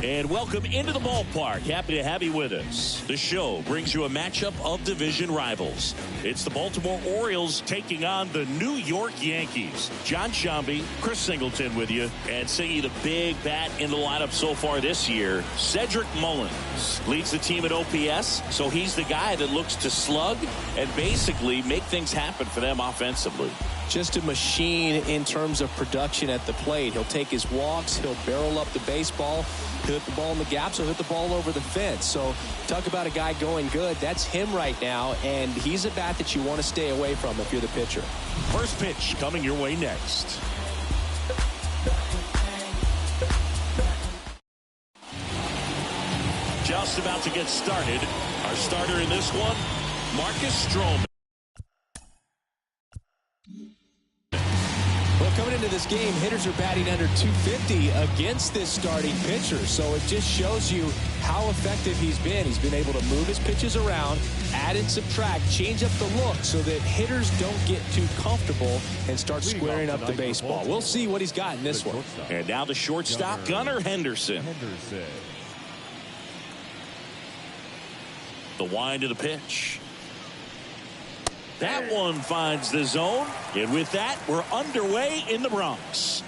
And welcome into the ballpark. Happy to have you with us. The show brings you a matchup of division rivals. It's the Baltimore Orioles taking on the New York Yankees. John Shambi, Chris Singleton with you, and singing the big bat in the lineup so far this year, Cedric Mullins leads the team at OPS, so he's the guy that looks to slug and basically make things happen for them offensively. Just a machine in terms of production at the plate. He'll take his walks, he'll barrel up the baseball, he'll hit the ball in the gaps, he'll hit the ball over the fence. So talk about a guy going good. That's him right now, and he's a bat that you want to stay away from if you're the pitcher. First pitch coming your way next. Just about to get started. Our starter in this one, Marcus Stroman. Well, coming into this game, hitters are batting under 250 against this starting pitcher. So it just shows you how effective he's been. He's been able to move his pitches around, add and subtract, change up the look so that hitters don't get too comfortable and start squaring up the baseball. We'll see what he's got in this one. And now the shortstop, Gunnar Henderson. The wind of the pitch. That one finds the zone. And with that, we're underway in the Bronx.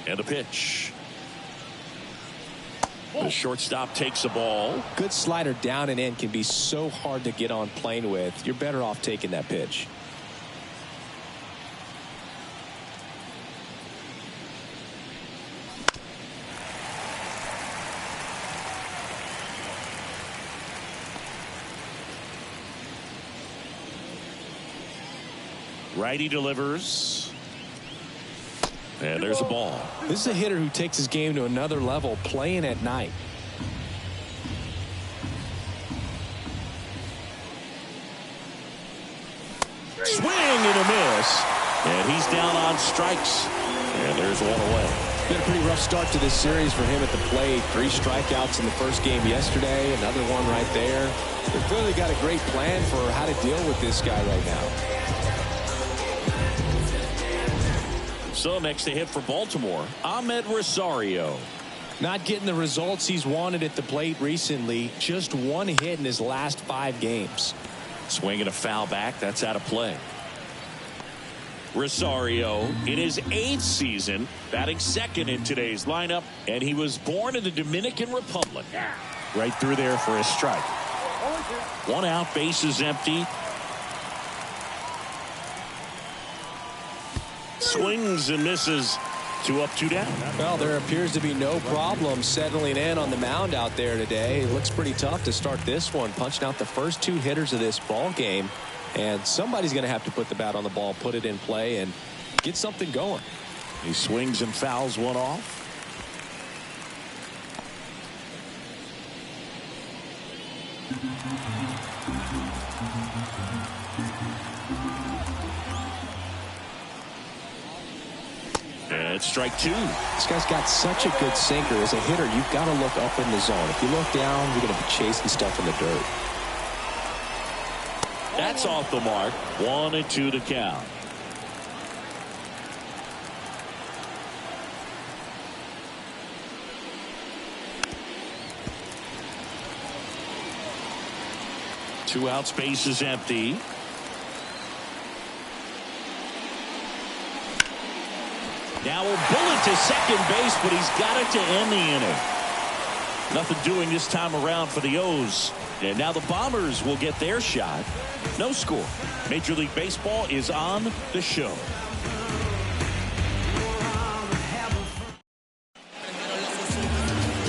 And a pitch. The shortstop takes the ball. Good slider down and in can be so hard to get on plane with. You're better off taking that pitch. Righty delivers. And there's a ball. This is a hitter who takes his game to another level playing at night. Swing and a miss. And he's down on strikes. And there's one away. It's been a pretty rough start to this series for him at the plate. 3 strikeouts in the first game yesterday. Another one right there. They've clearly got a great plan for how to deal with this guy right now. So next to hit for Baltimore, Ahmed Rosario. Not getting the results he's wanted at the plate recently. Just 1 hit in his last 5 games. Swinging a foul back. That's out of play. Rosario in his 8th season, batting second in today's lineup, and he was born in the Dominican Republic. Right through there for a strike. 1 out, bases empty. Swings and misses. 2 up, 2 down. Well, there appears to be no problem settling in on the mound out there today. It looks pretty tough to start this one, punching out the first 2 hitters of this ball game. And somebody's going to have to put the bat on the ball, put it in play, and get something going. He swings and fouls one off. And strike 2. This guy's got such a good sinker. As a hitter, you've got to look up in the zone. If you look down, you're going to be chasing stuff in the dirt. That's off the mark. 1-2 to count. Two out, space is empty. Now a bullet to second base, but he's got it to end the inning. Nothing doing this time around for the O's. And now the Bombers will get their shot. No score. Major League Baseball is on the show.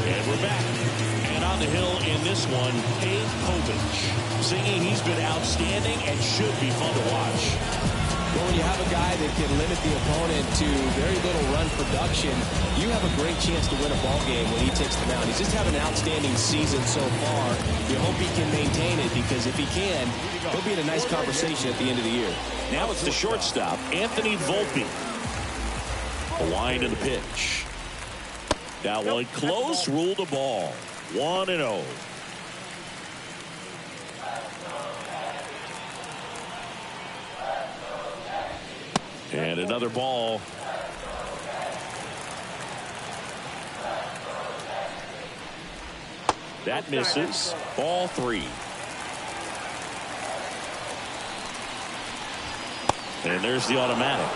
And we're back. And on the hill in this one, Dave Povich. Singing he's been outstanding and should be fun to watch. Well, when you have a guy that can limit the opponent to very little run production, you have a great chance to win a ball game when he takes the mound. He's just having an outstanding season so far. You hope he can maintain it, because if he can, he'll be in a nice conversation at the end of the year. Now it's the shortstop, Anthony Volpe. A wind of the pitch. That one close, ruled a ball. 1-0. And another ball. That misses. Ball 3. And there's the automatic.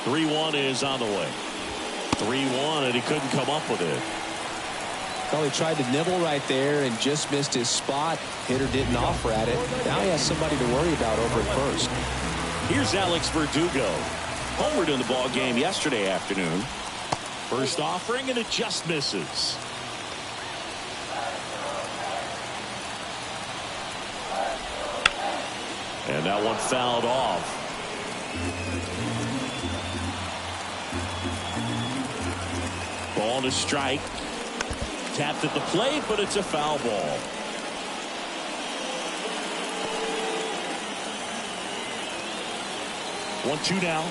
Three-1 is on the way. 3-1, and he couldn't come up with it. Well, he tried to nibble right there and just missed his spot. Hitter didn't offer at it. Now he has somebody to worry about over at first. Here's Alex Verdugo. Homered in the ball game yesterday afternoon. First offering, and it just misses. And that one fouled off. Ball to strike. Tapped at the plate, but it's a foul ball. One-two now.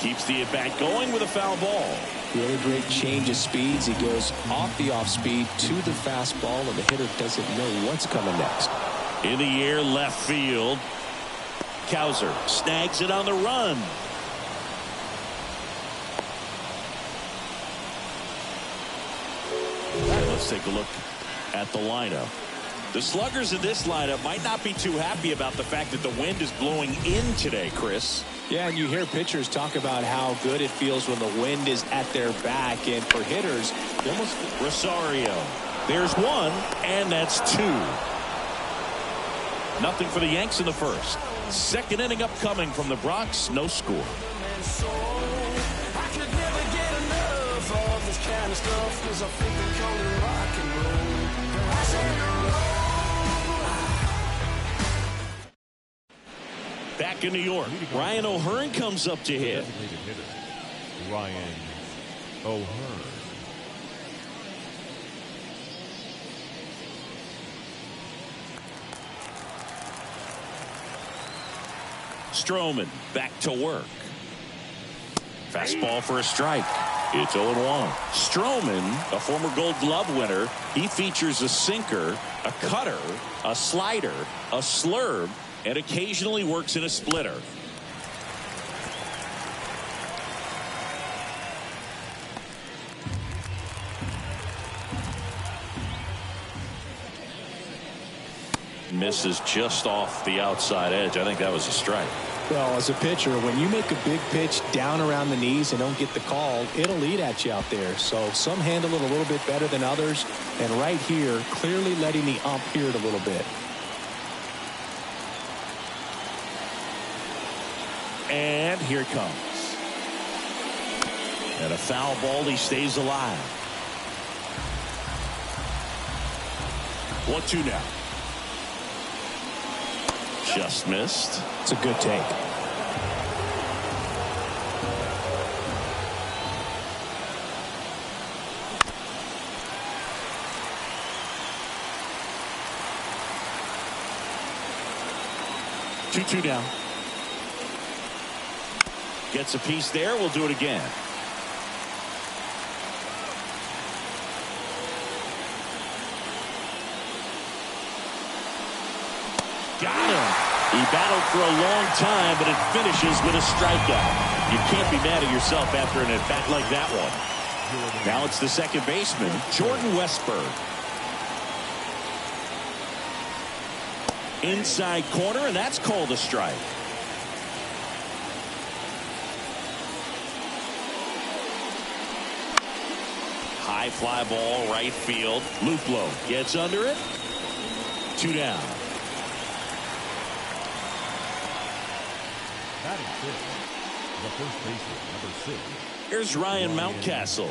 Keeps the at-bat going with a foul ball. Really great change of speeds. He goes off the off-speed to the fastball, and the hitter doesn't know what's coming next. In the air, left field. Cowser snags it on the run. Let's take a look at the lineup. The sluggers in this lineup might not be too happy about the fact that the wind is blowing in today, Chris. Yeah, and you hear pitchers talk about how good it feels when the wind is at their back, and for hitters, almost. Rosario. There's one, and that's 2. Nothing for the Yanks in the first. Second inning upcoming from the Bronx. No score. Back in New York, Ryan O'Hearn comes up to hit. Ryan O'Hearn. Stroman back to work. Fastball for a strike. It's 0-1. Stroman, a former Gold Glove winner, he features a sinker, a cutter, a slider, a slurve, and occasionally works in a splitter. Misses just off the outside edge. I think that was a strike. Well, as a pitcher, when you make a big pitch down around the knees and don't get the call, it'll eat at you out there. So some handle it a little bit better than others. And right here, clearly letting the ump hear it a little bit. And here it comes. And a foul ball. He stays alive. 1-2 now. Just missed. It's a good take. Two down. Gets a piece there. We'll do it again. Got him. He battled for a long time, but it finishes with a strikeout. You can't be mad at yourself after an at-bat like that one. Now it's the second baseman, Jordan Westburg. Inside corner, and that's called a strike. High fly ball, right field. Luplow gets under it. 2 down. The first baseman, number 6. Here's Ryan Mountcastle.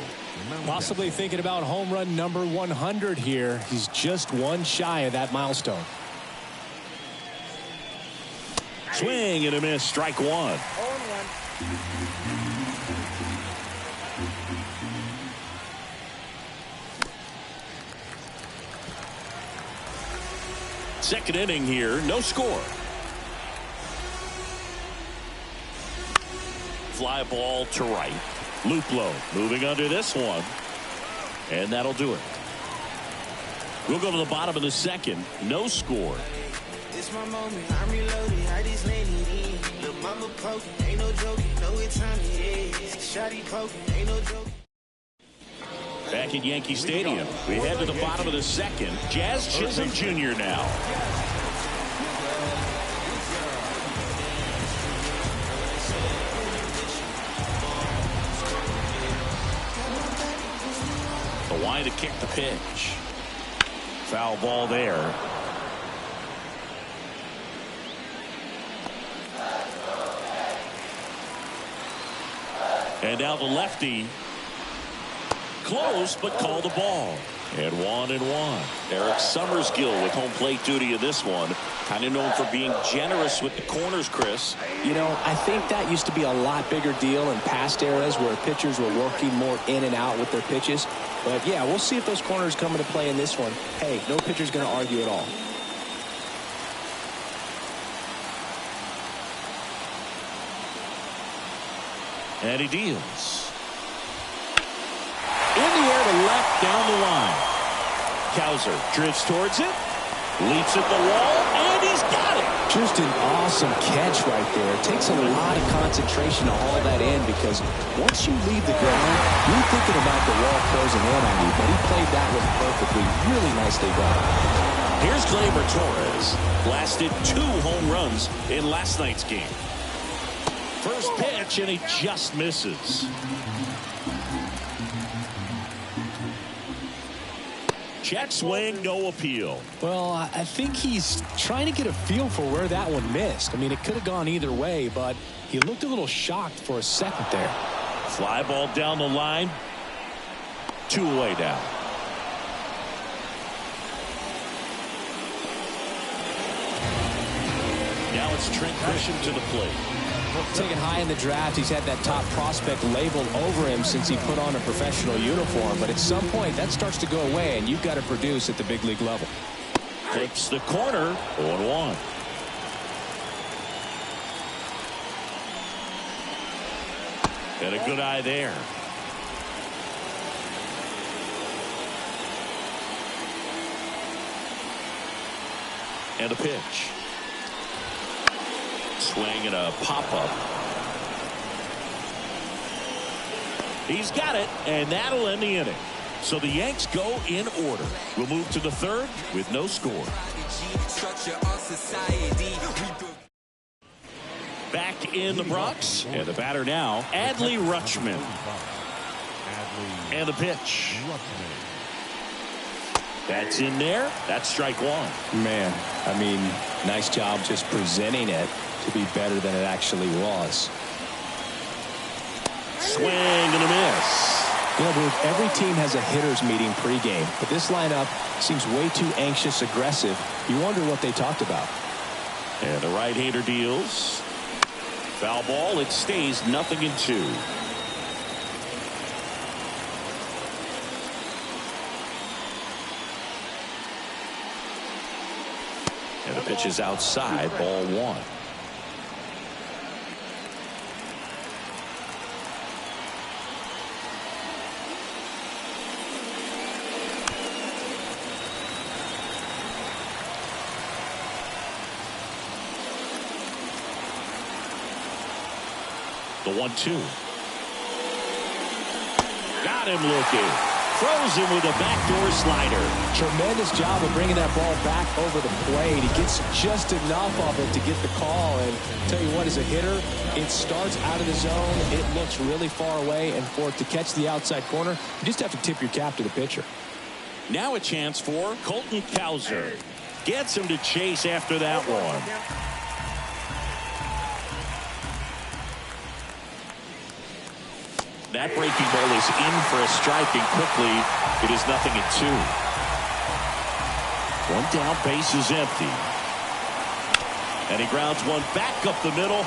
Possibly thinking about home run number 100 here. He's just one shy of that milestone. Swing and a miss. Strike 1. Second inning here. No score. fly ball to right. Luplow moving under this one. And that'll do it. We'll go to the bottom of the second. No score. It's my moment. I'm reloading. I just landed in. Lil' mama poking. Ain't no joking. Know what time it is. Shotty poking. Ain't no joking. Back at Yankee Stadium, we head to the bottom of the second. Jazz Chisholm Jr. now. The line to kick the pitch. Foul ball there. And now the lefty. Close, but called the ball. And 1-1. Eric Summersgill with home plate duty in this one. Kind of known for being generous with the corners, Chris. You know, I think that used to be a lot bigger deal in past eras where pitchers were working more in and out with their pitches. But, yeah, we'll see if those corners come into play in this one. Hey, no pitcher's going to argue at all. And he deals. In the air to left, down the line. Cowser drifts towards it, leaps at the wall, and he's got it. Just an awesome catch right there. It takes a lot of concentration to haul that in because once you leave the ground, you're thinking about the wall closing in on you, but he played that one perfectly. Really nicely done. Here's Gleyber Torres. Blasted 2 home runs in last night's game. First pitch, and he just misses. Check swing, no appeal. Well, I think he's trying to get a feel for where that one missed. I mean, it could have gone either way, but he looked a little shocked for a second there. Fly ball down the line. 2 away down. Now it's Trent Grisham to the plate. Taken high in the draft, he's had that top prospect labeled over him since he put on a professional uniform. But at some point, that starts to go away, and you've got to produce at the big league level. Clips the corner. 0-1. And a good eye there. And a pitch. Swing and a pop-up. He's got it, and that'll end the inning. So the Yanks go in order. We'll move to the third with no score. Back in the Bronx, and the batter now, Adley Rutschman. And the pitch. That's in there. That's strike 1. Man, I mean, nice job just presenting it to be better than it actually was. Swing and a miss. You know, Bruce, every team has a hitter's meeting pregame, but this lineup seems way too anxious, aggressive. You wonder what they talked about. And the right-hander deals. Foul ball. It stays 0-2. And the pitch is outside, ball 1. The 1-2. Got him looking. Throws him with a backdoor slider. Tremendous job of bringing that ball back over the plate. He gets just enough of it to get the call. And tell you what, as a hitter, it starts out of the zone. It looks really far away. And for it to catch the outside corner, you just have to tip your cap to the pitcher. Now a chance for Colton Cowser. Gets him to chase after that one. That breaking ball is in for a strike, and quickly it is 0-2. One down, base is empty. And he grounds one back up the middle.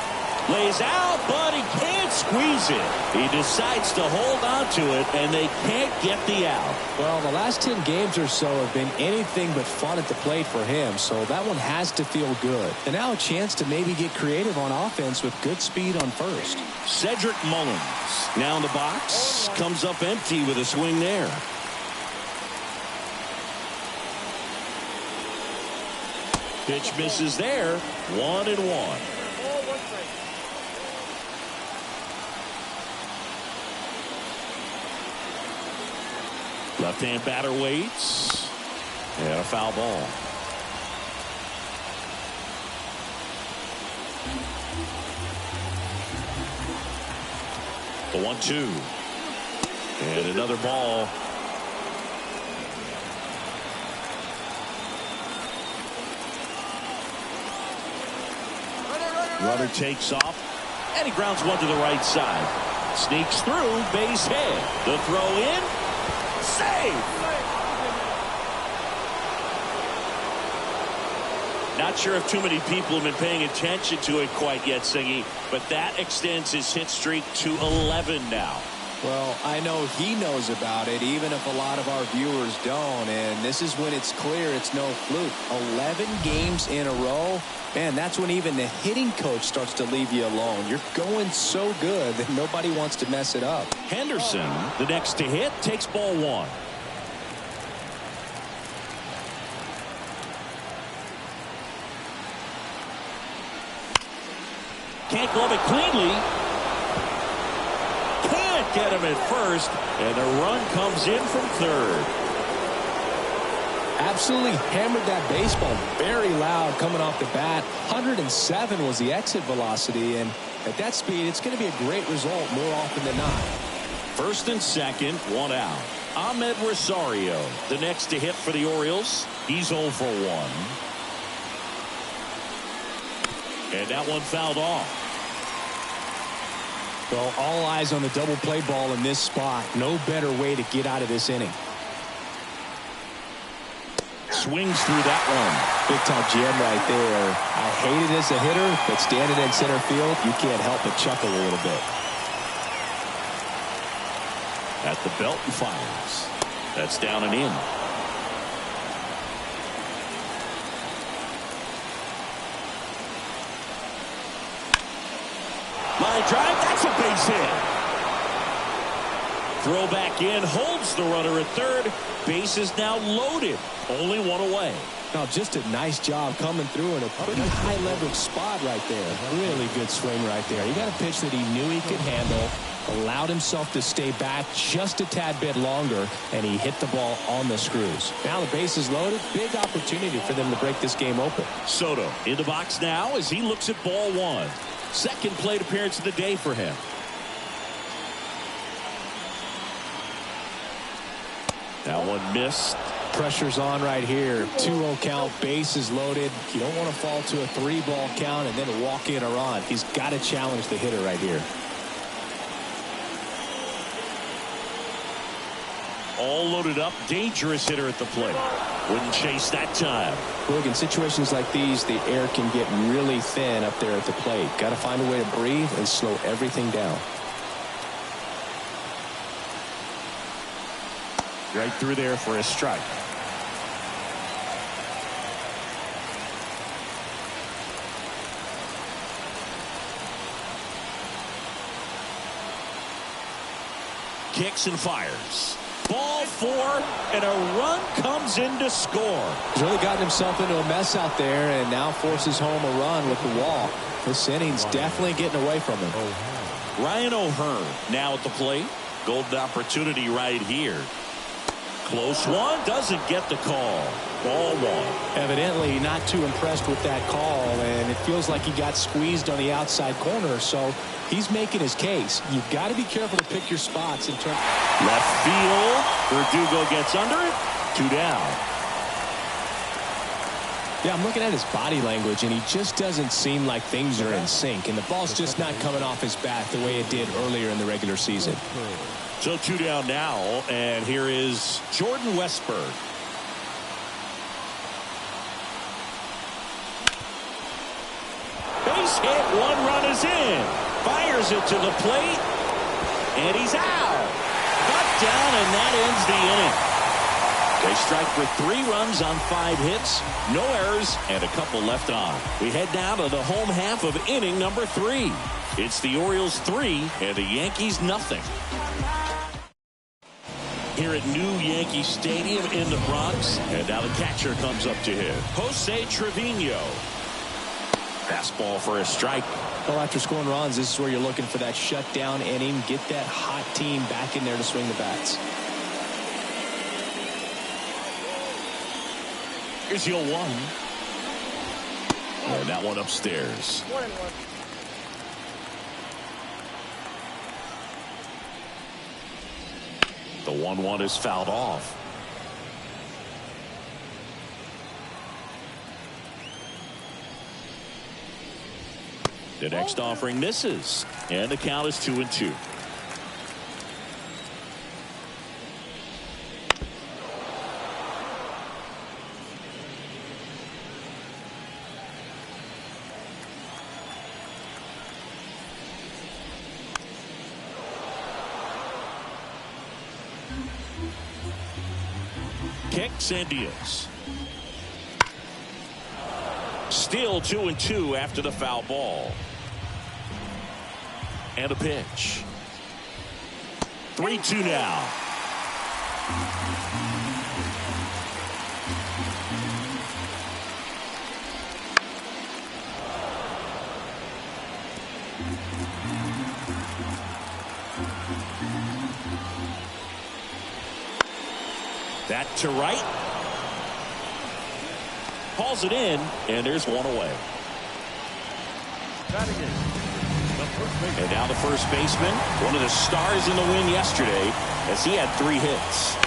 Lays out, but he can't squeeze it. He decides to hold on to it, and they can't get the out. Well, the last 10 games or so have been anything but fun at the plate for him, so that one has to feel good. And now a chance to maybe get creative on offense with good speed on first. Cedric Mullins now in the box. Comes up empty with a swing there. Pitch misses there. 1-1. Left-hand batter waits. And a foul ball. The 1-2. And another ball. Runner takes off, and he grounds one to the right side. Sneaks through, base hit. The throw in, save. Not sure if too many people have been paying attention to it quite yet, Singy, but that extends his hit streak to 11 now. Well, I know he knows about it, even if a lot of our viewers don't. And this is when it's clear it's no fluke. 11 games in a row. Man, that's when even the hitting coach starts to leave you alone. You're going so good that nobody wants to mess it up. Henderson, the next to hit, takes ball one. Can't glove it cleanly. Can't get him at first, and a run comes in from third. Absolutely hammered that baseball very loud coming off the bat. 107 was the exit velocity, and at that speed it's going to be a great result more often than not. First and second, one out. Ahmed Rosario, the next to hit for the Orioles. He's 0 for 1. And that one fouled off. Well, all eyes on the double play ball in this spot. No better way to get out of this inning. Swings through that one. Big time gem right there. I hate it as a hitter, but standing in center field, you can't help but chuckle a little bit. At the belt and fires. That's down and in. Line drive, that's a base hit. Throw back in, holds the runner at third. Base is now loaded. Only one away. Now, just a nice job coming through in a pretty high leverage spot right there. Really good swing right there. He got a pitch that he knew he could handle, allowed himself to stay back just a tad bit longer, and he hit the ball on the screws. Now the base is loaded. Big opportunity for them to break this game open. Soto in the box now as he looks at ball one. Second plate appearance of the day for him. That one missed. Pressure's on right here. 2-0 count, bases loaded. You don't want to fall to a 3-ball count and then walk in a run. He's got to challenge the hitter right here. All loaded up, dangerous hitter at the plate. Wouldn't chase that time. Look, in situations like these, the air can get really thin up there at the plate. Got to find a way to breathe and slow everything down. Right through there for a strike. Kicks and fires. Ball four, and a run comes in to score. He's really gotten himself into a mess out there and now forces home a run with the walk. This inning's definitely getting away from him. Ryan O'Hearn now at the plate. Golden opportunity right here. Close one, doesn't get the call. Ball one. Evidently not too impressed with that call, and it feels like he got squeezed on the outside corner, so he's making his case. You've got to be careful to pick your spots in terms. Left field. Verdugo gets under it. 2 down. Yeah, I'm looking at his body language, and he just doesn't seem like things are in sync, and the ball's just not coming off his bat the way it did earlier in the regular season. So 2 down now, and here is Jordan Westburg. base hit. One run is in. Fires it to the plate. And he's out. Cut down, and that ends the inning. They strike for 3 runs on 5 hits, no errors, and a couple left on. We head now to the home half of inning number 3. It's the Orioles 3 and the Yankees nothing. Here at New Yankee Stadium in the Bronx, and now the catcher comes up to hit. Jose Trevino. Fastball for a strike. Well, after scoring runs, this is where you're looking for that shutdown inning. Get that hot team back in there to swing the bats. Here's your 1. And that one upstairs. 1-1. The 1-1 is fouled off. The next offering misses, and the count is 2-2. Kicks and deals. Still 2-2 after the foul ball. And a pitch. 3-2 now. That to right. Hauls it in, and there's one away. And now the first baseman, one of the stars in the win yesterday, as he had 3 hits.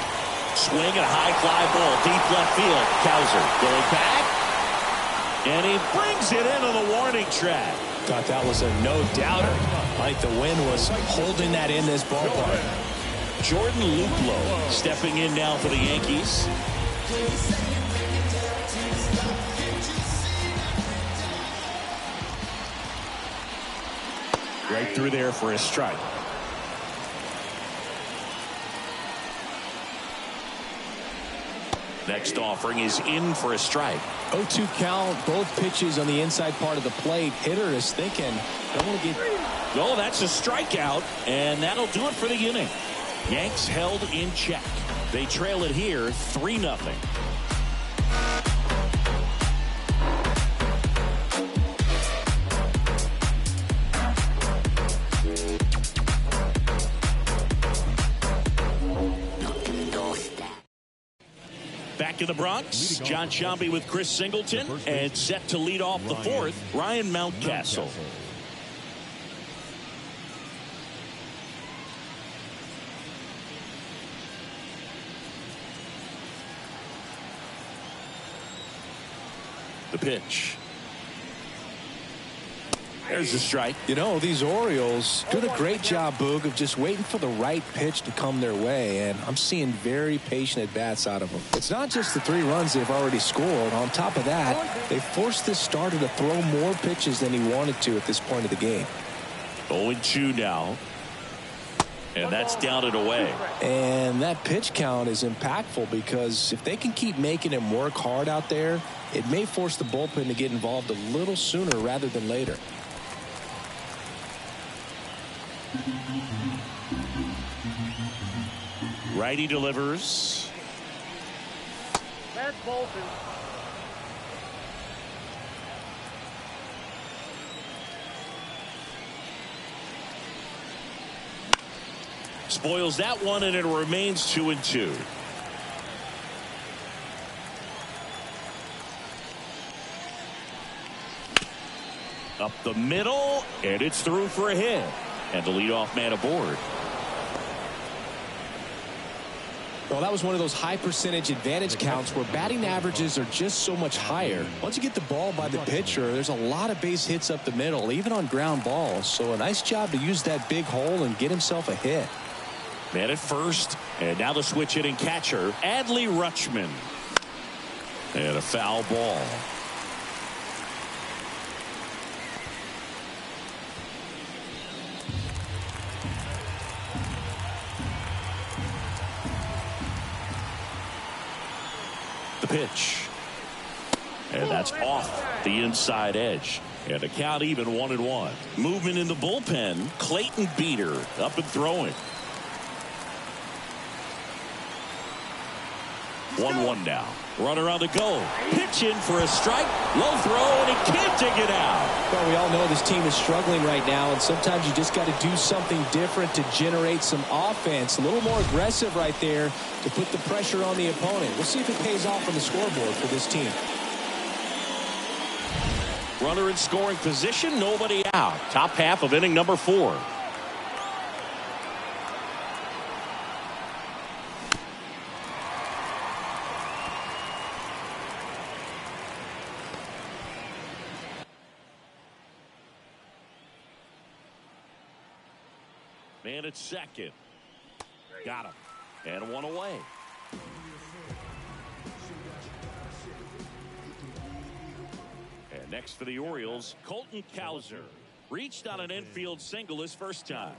Swing and a high fly ball, deep left field. Cowser going back, and he brings it into the warning track. Thought that was a no-doubter. Like the wind was holding that in this ballpark. Jordan Luplow stepping in now for the Yankees. Right through there for a strike. Next offering is in for a strike. 0-2 count, both pitches on the inside part of the plate. Hitter is thinking, don't want to get... Oh, that's a strikeout, and that'll do it for the inning. Yanks held in check. They trail it here 3-0. Back in the Bronx, John Sciambi with Chris Singleton, and set to lead off the 4th, Ryan Mountcastle. The pitch. There's the strike. You know, these Orioles doing a great job, Boog, of just waiting for the right pitch to come their way, and I'm seeing very patient at-bats out of them. It's not just the 3 runs they've already scored. On top of that, they forced this starter to throw more pitches than he wanted to at this point of the game. 0-2 now. And that's down and away. And that pitch count is impactful because if they can keep making him work hard out there, it may force the bullpen to get involved a little sooner rather than later. Righty delivers. That's Bolton. Spoils that one, and it remains 2-2. Up the middle, and it's through for a hit. And the leadoff man aboard. Well, that was one of those high percentage advantage counts where batting averages are just so much higher. Once you get the ball by the pitcher, there's a lot of base hits up the middle, even on ground balls. So a nice job to use that big hole and get himself a hit. Man at first, and now the switch hitting catcher, Adley Rutschman. And a foul ball. pitch. And that's off the inside edge. And the count even 1-1. Movement in the bullpen. Clayton Beeter up and throwing. 1-1 now. Runner on the go. Pitch in for a strike. Low throw, and he can't dig it out. Well, we all know this team is struggling right now, and sometimes you just got to do something different to generate some offense. A little more aggressive right there to put the pressure on the opponent. We'll see if it pays off on the scoreboard for this team. Runner in scoring position, nobody out. Top half of inning number 4. Man at second. Got him. And one away. And next for the Orioles, Colton Cowser. Reached on an infield single his first time.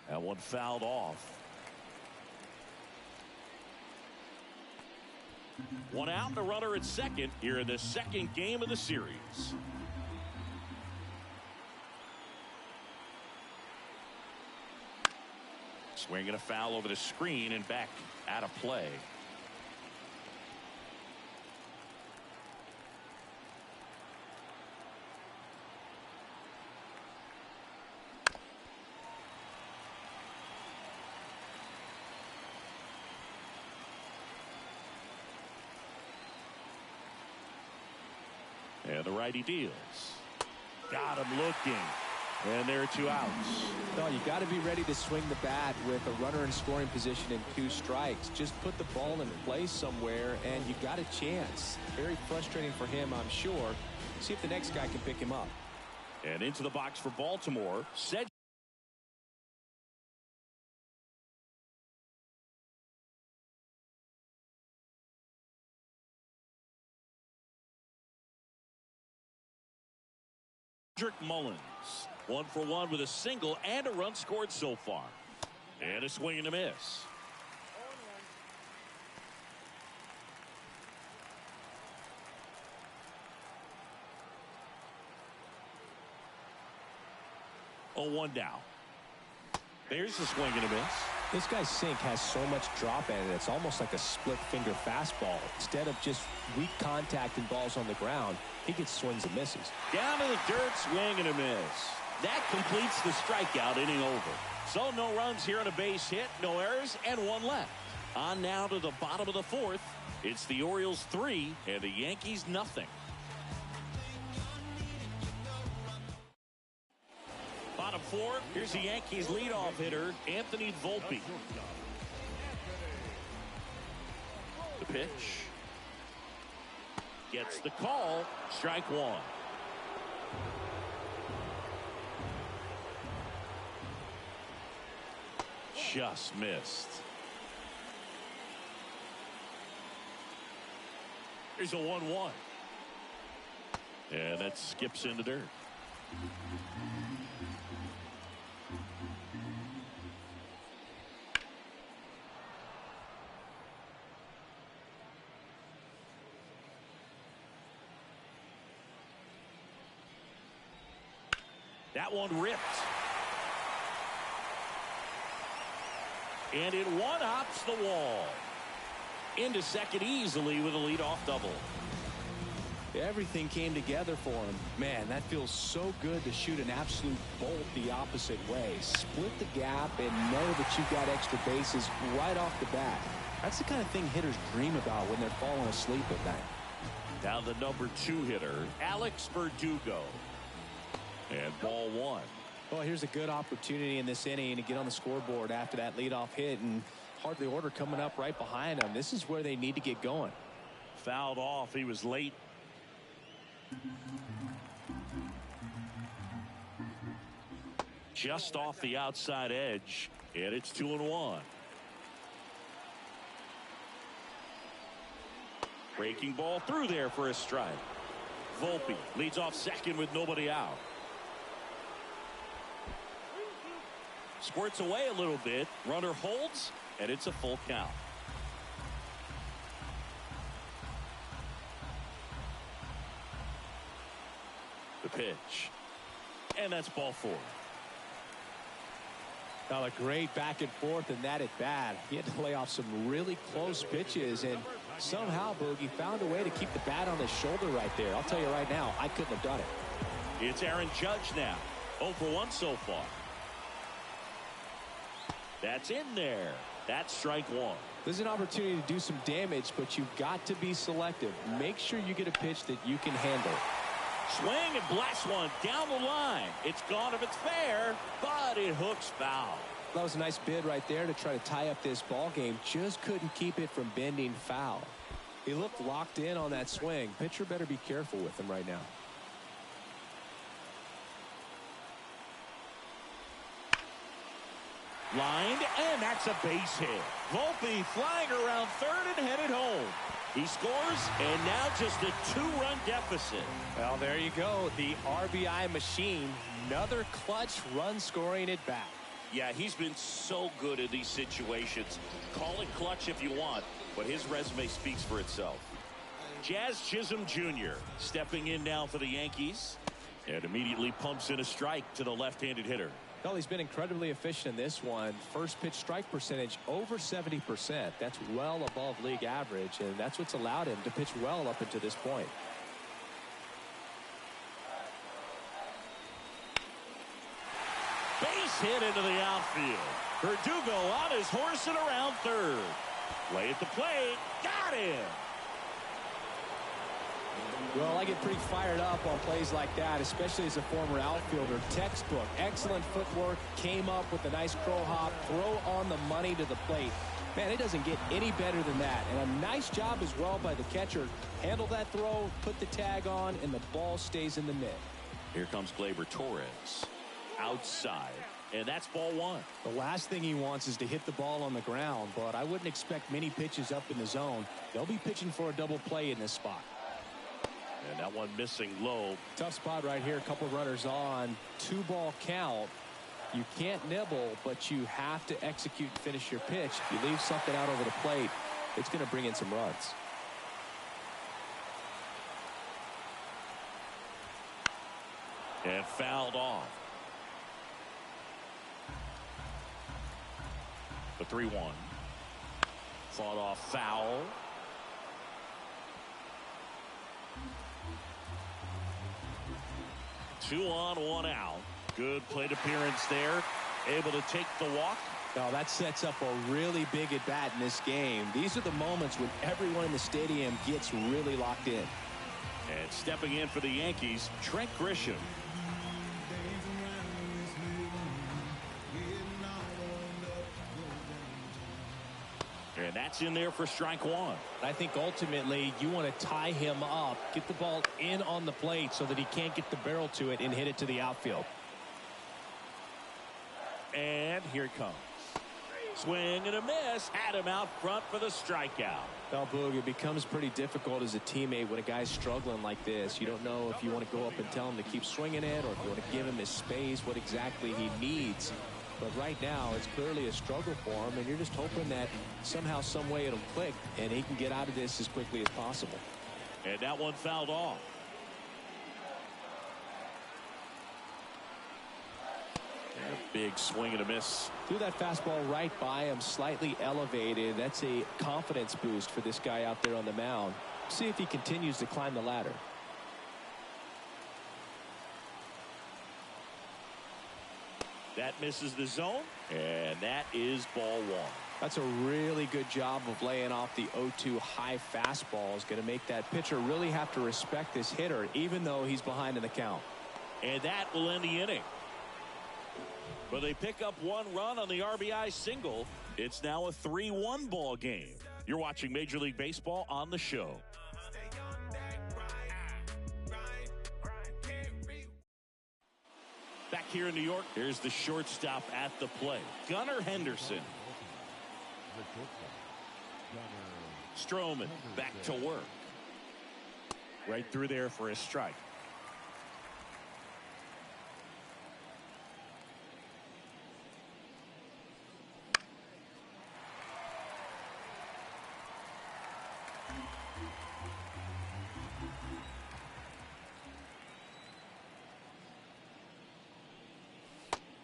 That one fouled off. One out, the runner at second here in the second game of the series. Swinging a foul over the screen and back out of play. And the righty deals. Got him looking. And there are 2 outs. No, you got to be ready to swing the bat with a runner in scoring position and 2 strikes. Just put the ball in place somewhere, and you got a chance. Very frustrating for him, I'm sure. See if the next guy can pick him up. And into the box for Baltimore. Cedric Mullins. 1 for 1 with a single and a run scored so far. And a swing and a miss. Oh, 1 down. There's the swing and a miss. This guy's sink has so much drop in it. It's almost like a split finger fastball. Instead of just weak contact and balls on the ground, he gets swings and misses. Down in the dirt, swing and a miss. That completes the strikeout inning over. So no runs here on a base hit, no errors, and 1 left. On now to the bottom of the 4th. It's the Orioles 3 and the Yankees nothing. Bottom 4, here's the Yankees leadoff hitter, Anthony Volpe. The pitch. Gets the call. Strike 1. Just missed. Here's a 1-1. And that skips in the dirt. That one ripped. And it one-hops the wall. Into second easily with a leadoff double. Everything came together for him. Man, that feels so good to shoot an absolute bolt the opposite way. Split the gap and know that you've got extra bases right off the bat. That's the kind of thing hitters dream about when they're falling asleep at night. Now the number 2 hitter, Alex Verdugo. And ball 1. Well, here's a good opportunity in this inning to get on the scoreboard after that leadoff hit, and hardly order coming up right behind them. This is where they need to get going. Fouled off. He was late. Just off the outside edge, and it's 2-1. Breaking ball through there for a strike. Volpe leads off second with nobody out. Squirts away a little bit. Runner holds, and it's a full count. The pitch. And that's ball 4. Now a great back and forth in that at bat. He had to lay off some really close pitches, and somehow Boogie found a way to keep the bat on his shoulder right there. I'll tell you right now, I couldn't have done it. It's Aaron Judge now. 0 for 1 so far. That's in there. That's strike 1. There's an opportunity to do some damage, but you've got to be selective. Make sure you get a pitch that you can handle. Swing and blast one down the line. It's gone if it's fair, but it hooks foul. That was a nice bid right there to try to tie up this ball game. Just couldn't keep it from bending foul. He looked locked in on that swing. Pitcher better be careful with him right now. Lined, and that's a base hit. Volpe flying around third and headed home. He scores, and now just a 2-run deficit. Well, there you go. The RBI machine. Another clutch run scoring at bat. Yeah, he's been so good in these situations. Call it clutch if you want, but his resume speaks for itself. Jazz Chisholm Jr. stepping in now for the Yankees, and immediately pumps in a strike to the left-handed hitter. Well, he's been incredibly efficient in this one. First pitch strike percentage over 70%. That's well above league average, and that's what's allowed him to pitch well up until this point. Base hit into the outfield. Verdugo on his horse and around third. Play at the plate. Got him. Well, I get pretty fired up on plays like that, especially as a former outfielder. Textbook. Excellent footwork. Came up with a nice crow hop. Throw on the money to the plate. Man, it doesn't get any better than that. And a nice job as well by the catcher. Handle that throw, put the tag on, and the ball stays in the net. Here comes Gleyber Torres. Outside. And that's ball 1. The last thing he wants is to hit the ball on the ground, but I wouldn't expect many pitches up in the zone. They'll be pitching for a double play in this spot. And that one missing low. Tough spot right here. A couple runners on. 2-ball count. You can't nibble, but you have to execute and finish your pitch. If you leave something out over the plate, it's going to bring in some runs. And fouled off. The 3-1. Fought off foul. Two on, 1 out. Good plate appearance there. Able to take the walk. Now that sets up a really big at bat in this game. These are the moments when everyone in the stadium gets really locked in. And stepping in for the Yankees, Trent Grisham. And that's in there for strike 1. I think ultimately you want to tie him up, get the ball in on the plate so that he can't get the barrel to it and hit it to the outfield. And here it comes. Swing and a miss. Had him out front for the strikeout. Well, Boog, it becomes pretty difficult as a teammate when a guy's struggling like this. You don't know if you want to go up and tell him to keep swinging it or if you want to give him his space, what exactly he needs. But right now, it's clearly a struggle for him, and you're just hoping that somehow, some way it'll click, and he can get out of this as quickly as possible. And that one fouled off. And a big swing and a miss. Threw that fastball right by him, slightly elevated. That's a confidence boost for this guy out there on the mound. See if he continues to climb the ladder. That misses the zone, and that is ball 1. That's a really good job of laying off the 0-2 high fastball. Is going to make that pitcher really have to respect this hitter, even though he's behind in the count. And that will end the inning. But they pick up 1 run on the RBI single. It's now a 3-1 ball game. You're watching Major League Baseball on the show. Back here in New York, here's the shortstop at the plate, Gunnar Henderson. Stroman back to work. Right through there for a strike.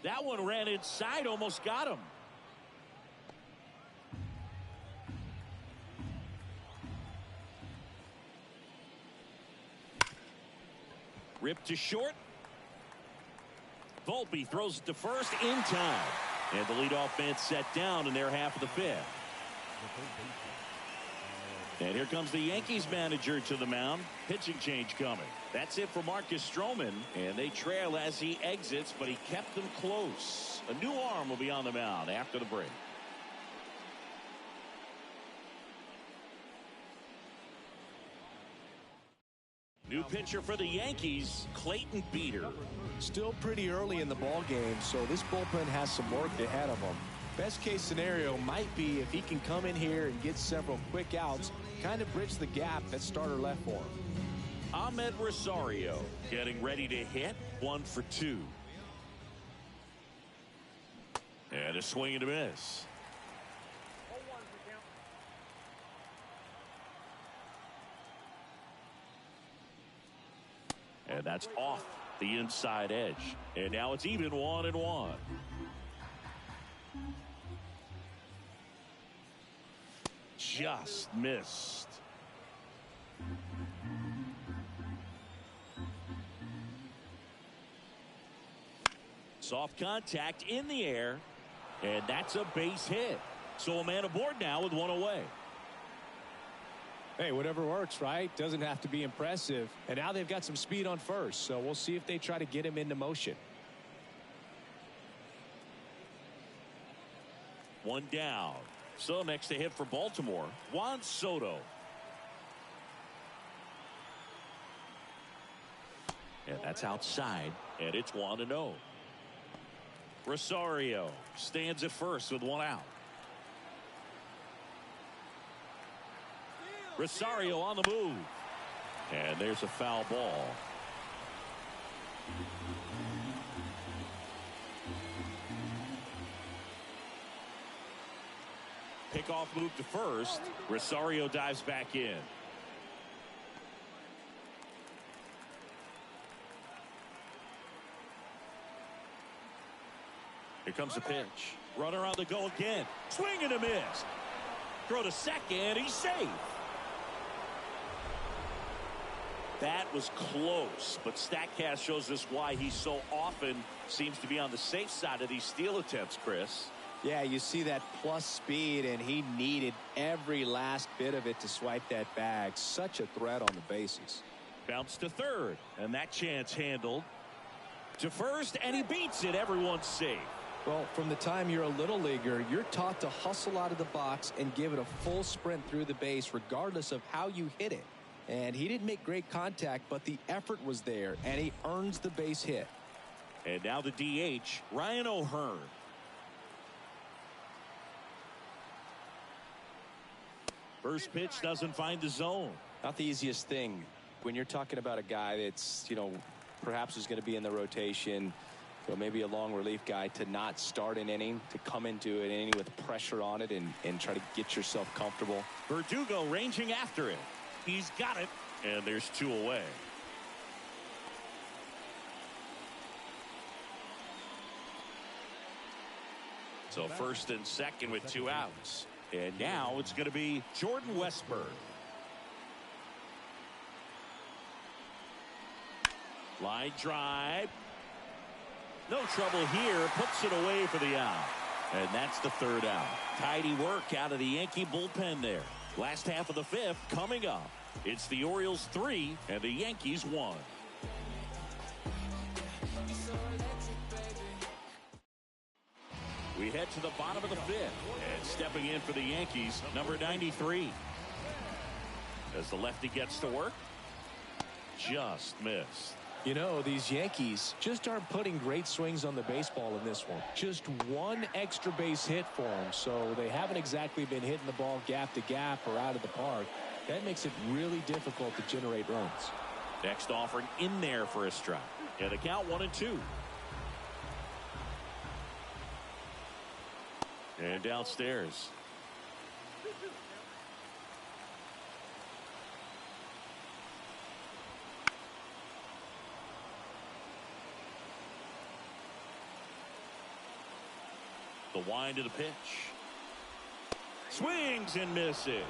That one ran inside, almost got him. Ripped to short. Volpe throws it to first in time. And the leadoff man set down in their half of the fifth. And here comes the Yankees manager to the mound. Pitching change coming. That's it for Marcus Stroman. And they trail as he exits, but he kept them close. A new arm will be on the mound after the break. New pitcher for the Yankees, Clayton Beeter. Still pretty early in the ball game, so this bullpen has some work ahead of them. Best case scenario might be if he can come in here and get several quick outs, kind of bridge the gap that starter left for him. Ahmed Rosario getting ready to hit. 1 for 2. And a swing and a miss. And that's off the inside edge. And now it's even 1-1. Just missed. Soft contact in the air. And that's a base hit. So a man aboard now with one away. Hey, whatever works, right? Doesn't have to be impressive. And now they've got some speed on first, so we'll see if they try to get him into motion. One down. So next to hit for Baltimore, Juan Soto. And that's outside, and it's 1-0. Rosario stands at first with one out. Rosario on the move. And there's a foul ball. Pickoff move to first. Rosario dives back in. Here comes the pitch. Runner on the go again. Swing and a miss. Throw to second. He's safe. That was close, but StatCast shows us why he so often seems to be on the safe side of these steal attempts, Chris. Yeah, you see that plus speed, and he needed every last bit of it to swipe that bag. Such a threat on the bases. Bounce to third, and that chance handled. To first, and he beats it. Everyone's safe. Well, from the time you're a little leaguer, you're taught to hustle out of the box and give it a full sprint through the base regardless of how you hit it. And he didn't make great contact, but the effort was there, and he earns the base hit. And now the DH, Ryan O'Hearn. First pitch doesn't find the zone. Not the easiest thing when you're talking about a guy that's, perhaps is going to be in the rotation, maybe a long relief guy, to not start an inning, to come into an inning with pressure on it and try to get yourself comfortable. Verdugo ranging after it. He's got it, and there's two away. So first and second with two outs. And now it's going to be Jordan Westburg. Line drive. No trouble here. Puts it away for the out. And that's the third out. Tidy work out of the Yankee bullpen there. Last half of the fifth coming up. It's the Orioles 3 and the Yankees 1. We head to the bottom of the fifth. And stepping in for the Yankees, number 93. As the lefty gets to work. Just missed. These Yankees just aren't putting great swings on the baseball in this one. Just one extra base hit for them, so they haven't exactly been hitting the ball gap to gap or out of the park. That makes it really difficult to generate runs. Next offering in there for a strike. And the count 1-2. And downstairs. The wind of the pitch. Swings and misses.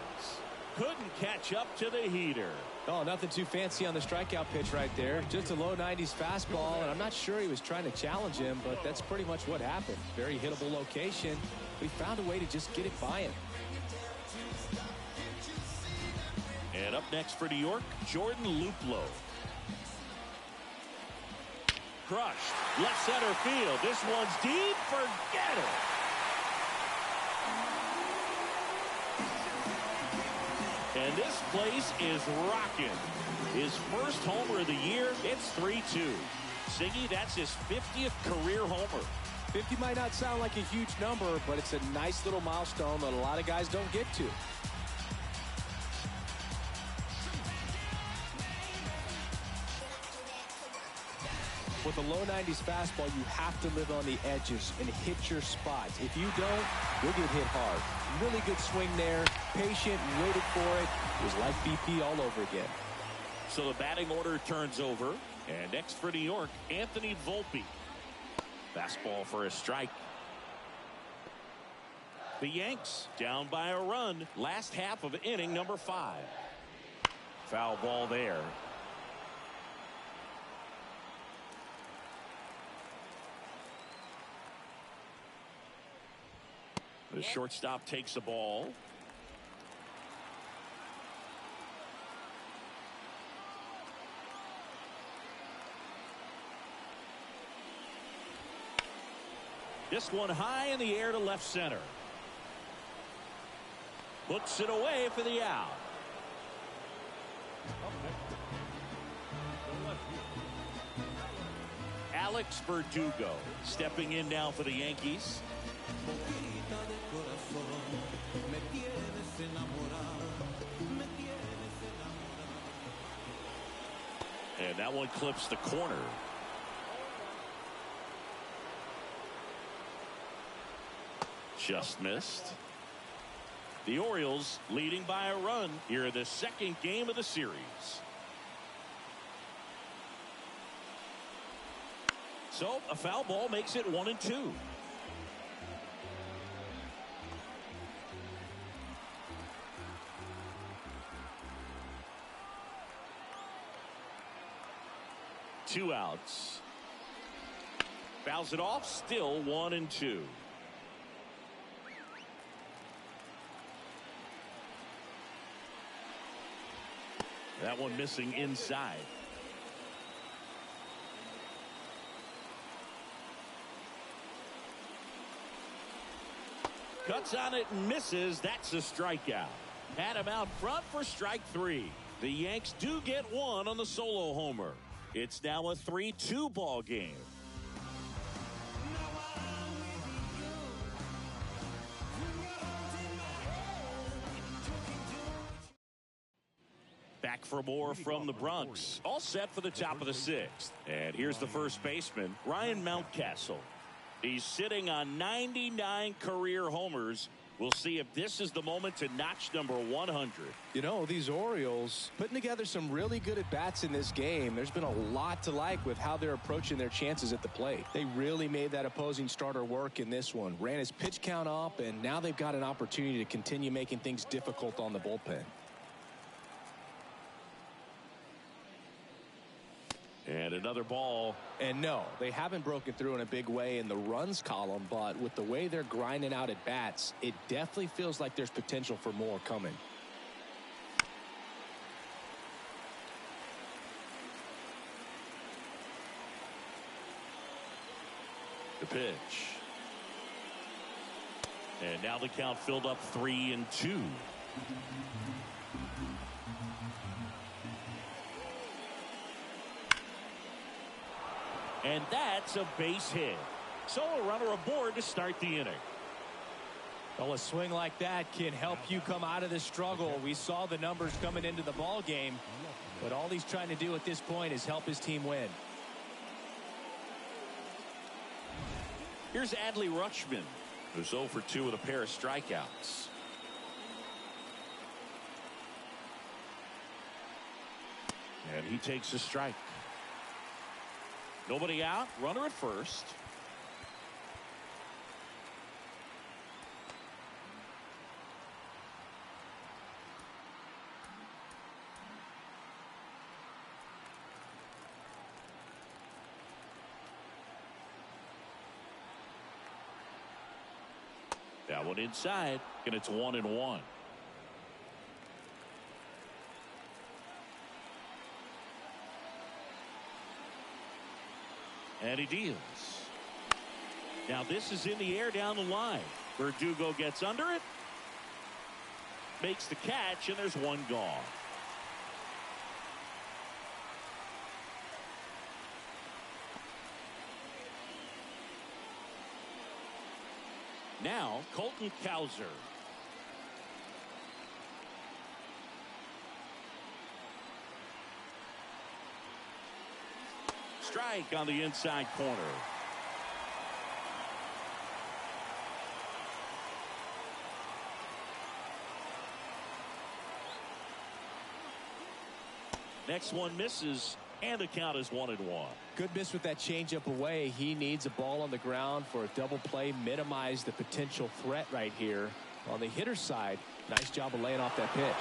Couldn't catch up to the heater. Oh, nothing too fancy on the strikeout pitch right there. Just a low 90s fastball, and I'm not sure he was trying to challenge him, but that's pretty much what happened. Very hittable location. We found a way to just get it by him. And up next for New York, Jordan Luplow. Crushed. Left center field. This one's deep. Forget it. And this place is rocking. His first homer of the year. It's 3-2. Siggy, that's his 50th career homer. 50 might not sound like a huge number, but it's a nice little milestone that a lot of guys don't get to. With a low 90s fastball, you have to live on the edges and hit your spots. If you don't, you'll get hit hard. Really good swing there. Patient, waited for it. It was like BP all over again. So the batting order turns over. And next for New York, Anthony Volpe. Fastball for a strike. The Yanks down by a run. Last half of inning number 5. Foul ball there. The shortstop takes the ball. This one high in the air to left center. Puts it away for the out. Alex Verdugo stepping in now for the Yankees. And that one clips the corner. Just missed. The Orioles leading by a run here in the second game of the series. So a foul ball makes it 1-2. Two outs. Fouls it off. Still 1-2. That one missing inside. Cuts on it and misses. That's a strikeout. Had him out front for strike 3. The Yanks do get one on the solo homer. It's now a 3-2 ball game. Back for more from the Bronx. All set for the top of the 6th. And here's the first baseman, Ryan Mountcastle. He's sitting on 99 career homers. We'll see if this is the moment to notch number 100. You know, these Orioles putting together some really good at-bats in this game. There's been a lot to like with how they're approaching their chances at the plate. They really made that opposing starter work in this one. Ran his pitch count up, and now they've got an opportunity to continue making things difficult on the bullpen. And another ball. And no, they haven't broken through in a big way in the runs column, but with the way they're grinding out at bats, it definitely feels like there's potential for more coming. The pitch. And now the count filled up 3-2. And that's a base hit. So a runner aboard to start the inning. Well, a swing like that can help you come out of the struggle. We saw the numbers coming into the ball game, but all he's trying to do at this point is help his team win. Here's Adley Rutschman, who's 0 for 2 with a pair of strikeouts. And he takes a strike. Nobody out, runner at first. That one inside, and it's 1-1. And he deals. Now this is in the air down the line. Verdugo gets under it. Makes the catch, and there's one gone. Now, Colton Cowser. Strike on the inside corner. Next one misses, and the count is 1-1. Good miss with that changeup away. He needs a ball on the ground for a double play, minimize the potential threat right here. On the hitter's side, nice job of laying off that pitch.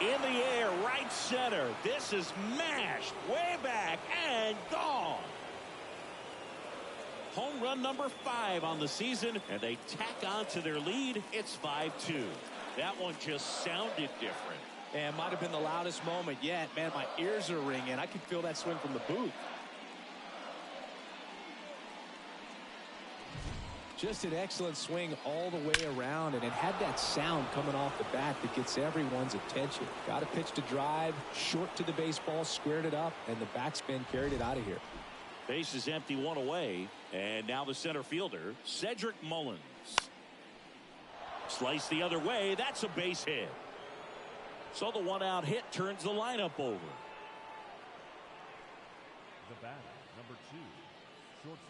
In the air, right center. This is mashed way back and gone. Home run number 5 on the season, and they tack on to their lead. It's 5-2. That one just sounded different. And might have been the loudest moment yet. Man, my ears are ringing. I could feel that swing from the booth. Just an excellent swing all the way around, and it had that sound coming off the bat that gets everyone's attention. Got a pitch to drive, short to the baseball, squared it up, and the backspin carried it out of here. Base is empty, one away, and now the center fielder, Cedric Mullins. Slice the other way. That's a base hit. So the one-out hit turns the lineup over. The batter, number 2, shortstop.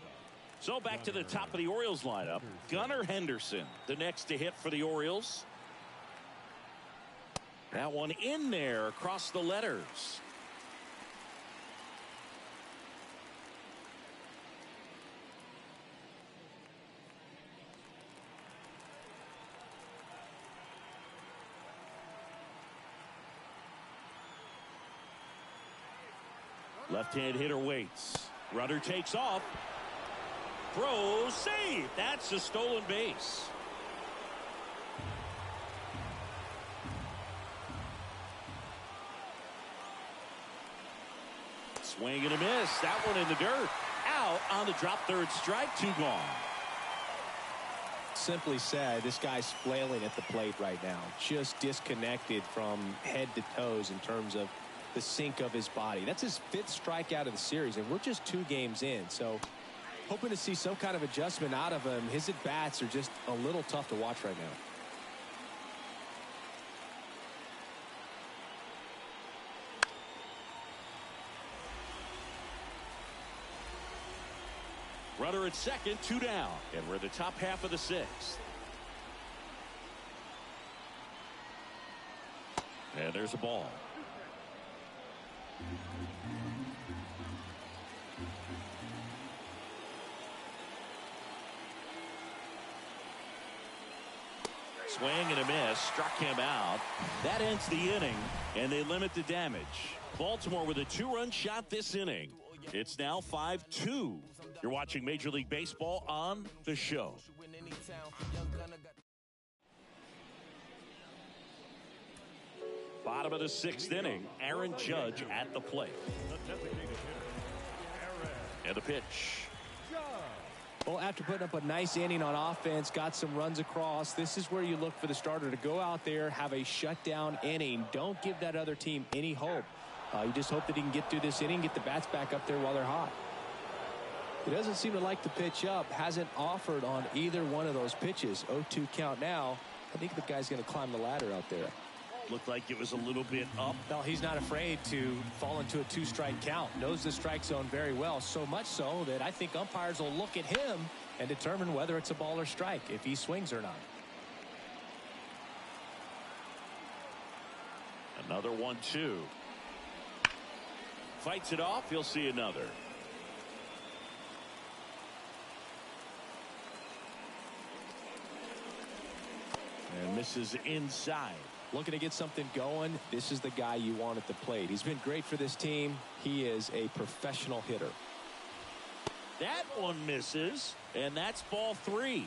So back to the top of the Orioles lineup. Gunnar Henderson, the next to hit for the Orioles. That one in there across the letters. Left-hand hitter waits. Runner takes off. Throws, save. That's a stolen base. Swing and a miss. That one in the dirt. Out on the drop, third strike, 2 gone. Simply said, this guy's flailing at the plate right now. Just disconnected from head to toes in terms of the sink of his body. That's his 5th strikeout of the series, and we're just 2 games in. So hoping to see some kind of adjustment out of him. His at-bats are just a little tough to watch right now. Runner at second, 2 down, and we're in the top half of the 6th. And there's a ball. Swing and a miss, struck him out. That ends the inning, and they limit the damage. Baltimore with a 2-run shot this inning. It's now 5-2. You're watching Major League Baseball on The Show. Bottom of the 6th inning, Aaron Judge at the plate. And the pitch. Well, after putting up a nice inning on offense, got some runs across, this is where you look for the starter to go out there, have a shutdown inning. Don't give that other team any hope. You just hope that he can get through this inning, get the bats back up there while they're hot. He doesn't seem to like to pitch up, hasn't offered on either one of those pitches. 0-2 count now. I think the guy's going to climb the ladder out there. Looked like it was a little bit up. No, he's not afraid to fall into a 2-strike count. Knows the strike zone very well, so much so that I think umpires will look at him and determine whether it's a ball or strike, if he swings or not. Another 1-2. Fights it off. He'll see another. And misses inside. Looking to get something going. This is the guy you want at the plate. He's been great for this team. He is a professional hitter. That one misses, and that's ball 3.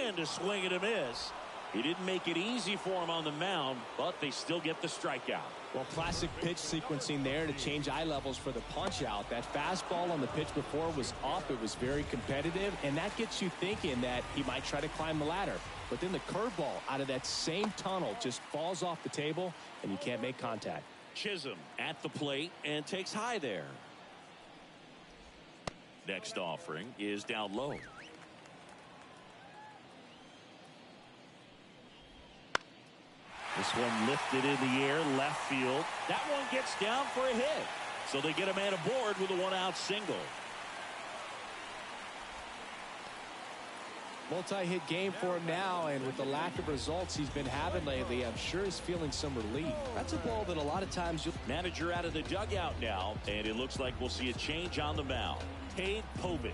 And a swing and a miss. He didn't make it easy for him on the mound, but they still get the strikeout. Well, classic pitch sequencing there to change eye levels for the punch out. That fastball on the pitch before was up. It was very competitive, and that gets you thinking that he might try to climb the ladder. But then the curveball out of that same tunnel just falls off the table, and you can't make contact. Chisholm at the plate and takes high there. Next offering is down low. This one lifted in the air, left field. That one gets down for a hit. So they get a man aboard with a one-out single. Multi-hit game for him now, and with the lack of results he's been having lately, I'm sure he's feeling some relief. That's a ball that a lot of times you'll... Manager out of the dugout now, and it looks like we'll see a change on the mound. Cade Povich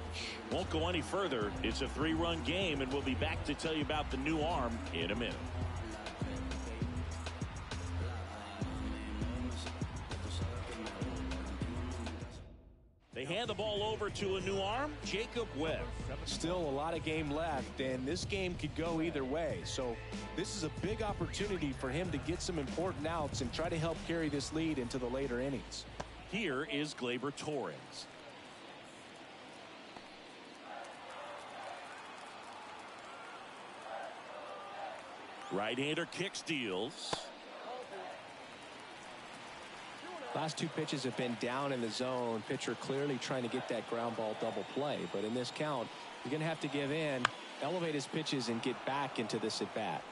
won't go any further. It's a 3-run game, and we'll be back to tell you about the new arm in a minute. They hand the ball over to a new arm, Jacob Webb. Still a lot of game left, and this game could go either way. So this is a big opportunity for him to get some important outs and try to help carry this lead into the later innings. Here is Gleyber Torres. Right-hander kicks, deals. Last two pitches have been down in the zone. Pitcher clearly trying to get that ground ball double play. But in this count, you're going to have to give in, elevate his pitches, and get back into this at bat.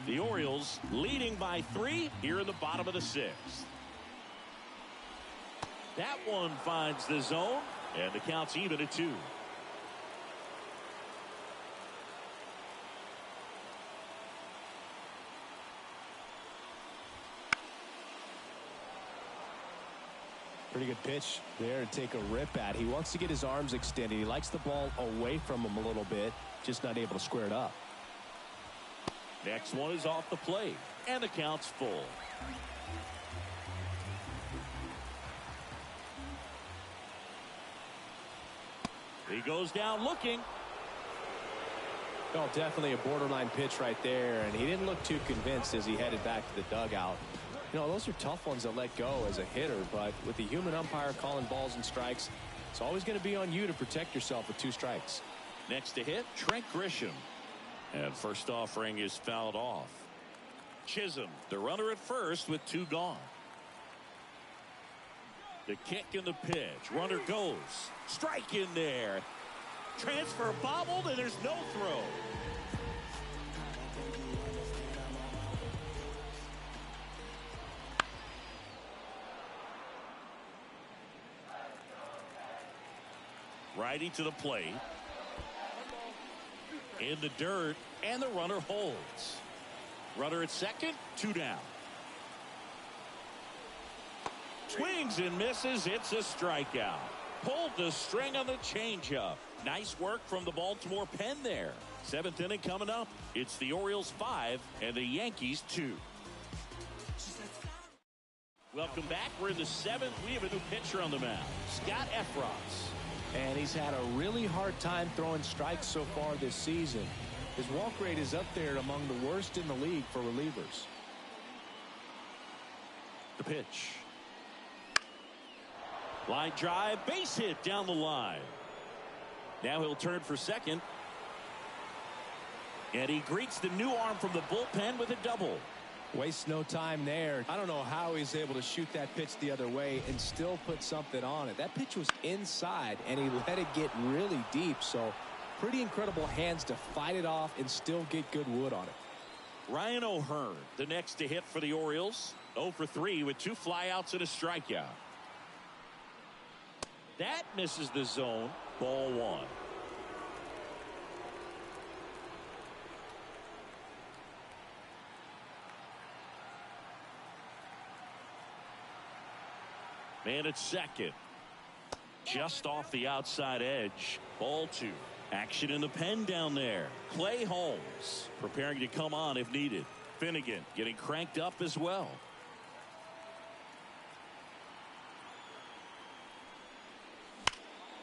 The Orioles leading by 3 here in the bottom of the 6th. That one finds the zone, and the count's even at 2. Pretty good pitch there to take a rip at. He wants to get his arms extended. He likes the ball away from him a little bit, just not able to square it up. Next one is off the plate, and the count's full. He goes down looking. Oh, definitely a borderline pitch right there, and he didn't look too convinced as he headed back to the dugout. You know, those are tough ones to let go as a hitter, but with the human umpire calling balls and strikes, it's always going to be on you to protect yourself with 2 strikes. Next to hit, Trent Grisham. And first offering is fouled off. Chisholm, the runner at first with 2 gone. The kick and the pitch. Runner goes. Strike in there. Transfer bobbled, and there's no throw. Righty to the plate. In the dirt, and the runner holds. Runner at second, 2 down. Swings and misses. It's a strikeout. Pulled the string on the changeup. Nice work from the Baltimore pen there. 7th inning coming up. It's the Orioles 5 and the Yankees 2. Welcome back. We're in the 7th. We have a new pitcher on the mound, Scott Efros. And he's had a really hard time throwing strikes so far this season. His walk rate is up there among the worst in the league for relievers. The pitch. Line drive, base hit down the line. Now he'll turn for second. And he greets the new arm from the bullpen with a double. Wastes no time there. I don't know how he's able to shoot that pitch the other way and still put something on it. That pitch was inside, and he let it get really deep. So pretty incredible hands to fight it off and still get good wood on it. Ryan O'Hearn, the next to hit for the Orioles. 0 for 3 with 2 flyouts and a strikeout. That misses the zone. Ball 1. Man at second. Just off the outside edge. Ball 2. Action in the pen down there. Clay Holmes preparing to come on if needed. Finnegan getting cranked up as well.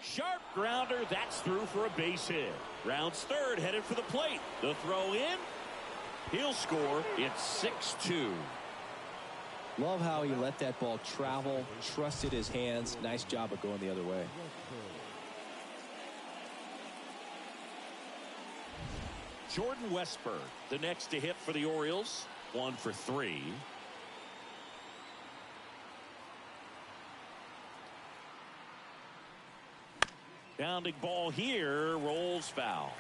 Sharp grounder. That's through for a base hit. Rounds third, headed for the plate. The throw in. He'll score. It's 6-2. Love how he let that ball travel, trusted his hands. Nice job of going the other way. Jordan Westburg, the next to hit for the Orioles. 1 for 3. Bounding ball here, rolls foul.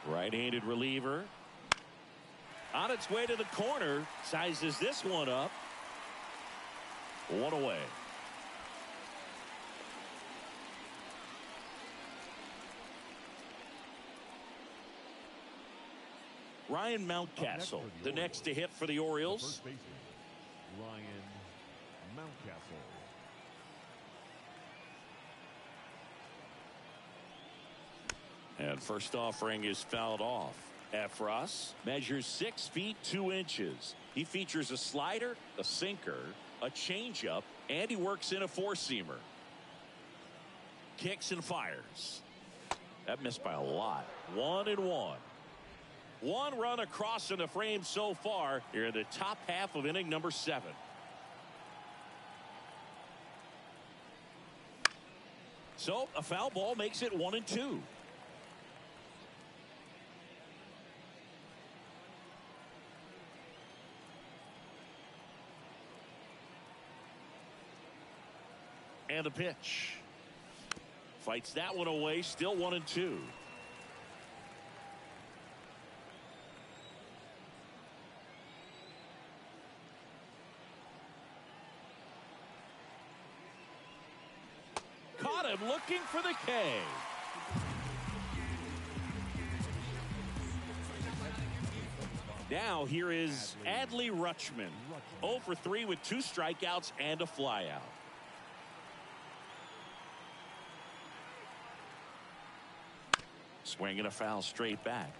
Right-handed reliever. On its way to the corner, sizes this one up. 1 away. Ryan Mountcastle, the next to hit for the Orioles. Ryan Mountcastle. And first offering is fouled off. Efros measures 6 feet 2 inches. He features a slider, a sinker, a changeup, and he works in a 4-seamer. Kicks and fires. That missed by a lot. 1-1. 1 run across in the frame so far here in the top half of inning number 7. So a foul ball makes it 1-2. And the pitch. Fights that one away. Still 1-2. Caught him looking for the K. Now here is Adley Rutschman. 0 for 3 with 2 strikeouts and a flyout. Swinging a foul straight back.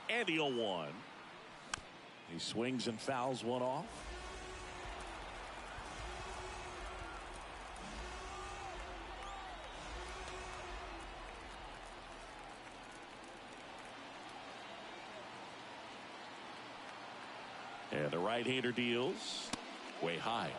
And the 0-1. He swings and fouls one off. And the right-hander deals way high.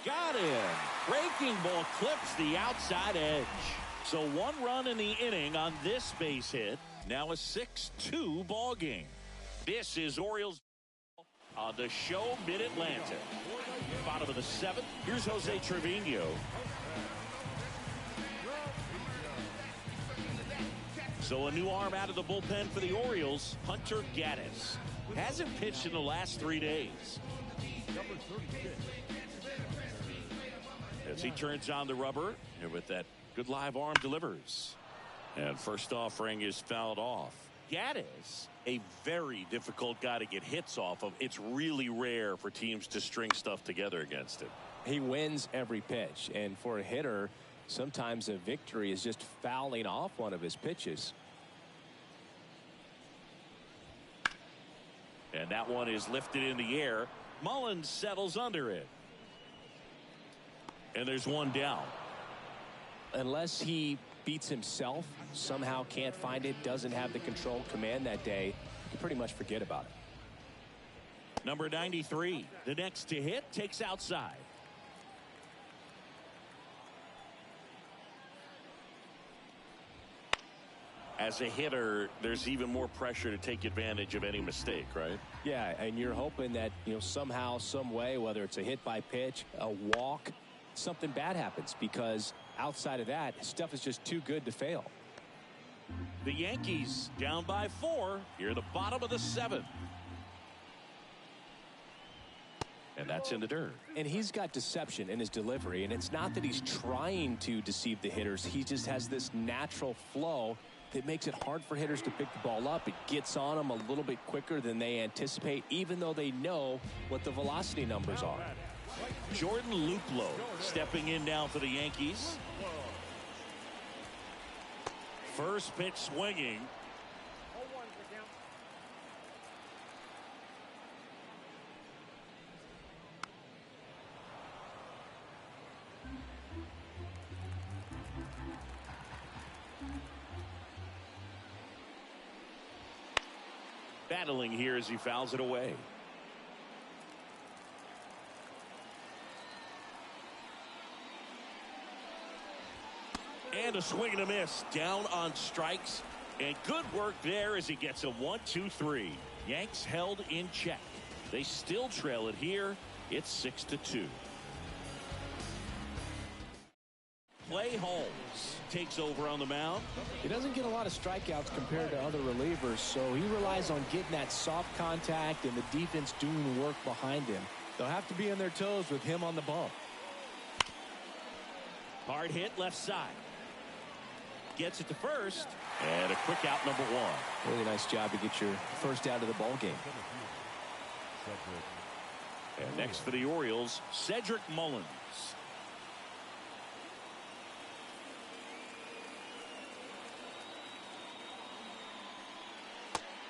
Got him. Breaking ball clips the outside edge. So 1 run in the inning on this base hit. Now a 6-2 ball game. This is Orioles on the show Mid-Atlantic. Bottom of the 7th. Here's Jose Trevino. So a new arm out of the bullpen for the Orioles, Hunter Gaddis. Hasn't pitched in the last 3 days. Number 36. As he turns on the rubber, and with that good live arm delivers. And first offering is fouled off. Gaddis, a very difficult guy to get hits off of. It's really rare for teams to string stuff together against him. He wins every pitch, and for a hitter, sometimes a victory is just fouling off one of his pitches. And that one is lifted in the air. Mullins settles under it. And there's one down. Unless he beats himself, somehow can't find it, doesn't have the control command that day, you can pretty much forget about it. Number 93, the next to hit, takes outside. As a hitter, there's even more pressure to take advantage of any mistake, right? Yeah, and you're hoping that, somehow, some way, whether it's a hit by pitch, a walk, something bad happens, because outside of that, stuff is just too good to fail. The Yankees down by 4 here at the bottom of the 7th. And that's in the dirt. And he's got deception in his delivery, and it's not that he's trying to deceive the hitters. He just has this natural flow that makes it hard for hitters to pick the ball up. It gets on them a little bit quicker than they anticipate, even though they know what the velocity numbers are. Jordan Luplow stepping in now for the Yankees. First pitch swinging. Battling here as he fouls it away. And a swing and a miss. Down on strikes. And good work there as he gets a 1-2-3. Yanks held in check. They still trail it here. It's 6-2. Clay Holmes takes over on the mound. He doesn't get a lot of strikeouts compared to other relievers, so he relies on getting that soft contact and the defense doing work behind him. They'll have to be on their toes with him on the bump. Hard hit left side. Gets it to first. And a quick out, number one. Really nice job to get your first out of the ball game. And next for the Orioles, Cedric Mullins.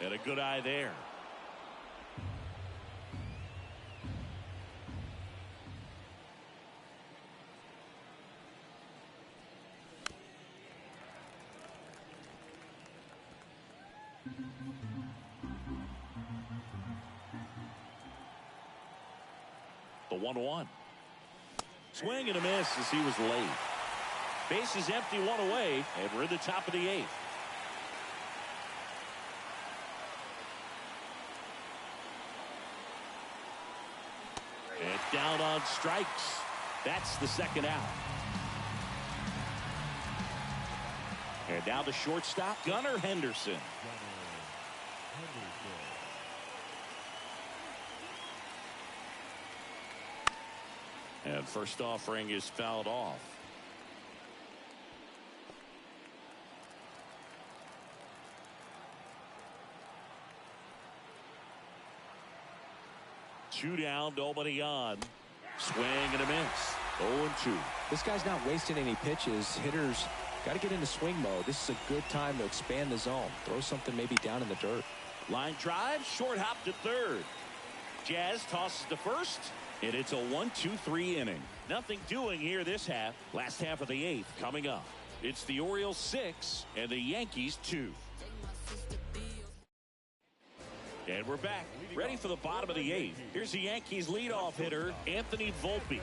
And a good eye there. The 1-1. Swing and a miss as he was late. Base is empty, one away, and we're in the top of the 8th. And down on strikes. That's the second out. And now the shortstop, Gunnar Henderson. And first offering is fouled off. Two down, nobody on. Swing and a miss. 0-2. This guy's not wasting any pitches. Hitters got to get into swing mode. This is a good time to expand the zone. Throw something maybe down in the dirt. Line drive, short hop to third. Jazz tosses to first, and it's a 1-2-3 inning. Nothing doing here this half. Last half of the 8th coming up. It's the Orioles 6 and the Yankees 2. And we're back, ready for the bottom of the 8th. Here's the Yankees leadoff hitter, Anthony Volpe.